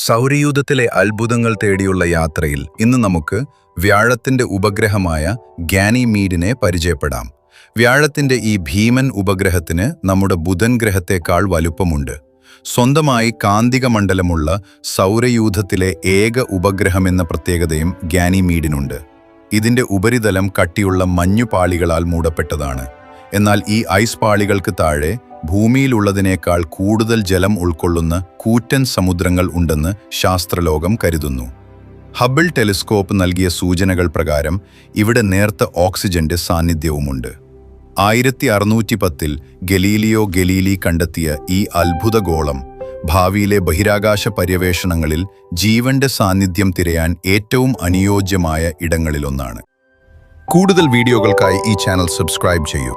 സൗരയൂഥത്തിലെ അത്ഭുതങ്ങൾ തേടിയുള്ള യാത്രയിൽ ഇന്ന് നമുക്ക് വ്യാഴത്തിന്റെ ഉപഗ്രഹമായ ഗാനിമീഡിനെ പരിചയപ്പെടാം. വ്യാഴത്തിന്റെ ഈ ഭീമൻ ഉപഗ്രഹത്തിന് നമ്മുടെ ബുധൻ ഗ്രഹത്തേക്കാൾ വലുപ്പമുണ്ട്. സ്വന്തമായി കാന്തിക മണ്ഡലമുള്ള സൗരയൂഥത്തിലെ ഏക ഉപഗ്രഹമെന്ന പ്രത്യേകതയും ഗാനിമീഡിനുണ്ട്. ഇതിന്റെ ഉപരിതലം കട്ടിയുള്ള മഞ്ഞുപാളികളാൽ മൂടപ്പെട്ടതാണ്. എന്നാൽ ഈ ഐസ് പാളികൾക്ക് താഴെ ഭൂമിയിലുള്ളതിനേക്കാൾ കൂടുതൽ ജലം ഉൾക്കൊള്ളുന്ന കൂറ്റൻ സമുദ്രങ്ങൾ ഉണ്ടെന്ന് ശാസ്ത്രലോകം കരുതുന്നു. ഹബിൾ ടെലിസ്കോപ്പ് നൽകിയ സൂചനകൾ പ്രകാരം ഇവിടെ നേർത്ത ഓക്സിജന്റെ സാന്നിധ്യവുമുണ്ട്. 1610 ഗലീലിയോ ഗലീലി കണ്ടെത്തിയ ഈ അത്ഭുതഗോളം ഭാവിയിലെ ബഹിരാകാശ പര്യവേഷണങ്ങളിൽ ജീവന്റെ സാന്നിധ്യം തിരയാൻ ഏറ്റവും അനുയോജ്യമായ ഇടങ്ങളിലൊന്നാണ്. കൂടുതൽ വീഡിയോകൾക്കായി ഈ ചാനൽ സബ്സ്ക്രൈബ് ചെയ്യൂ.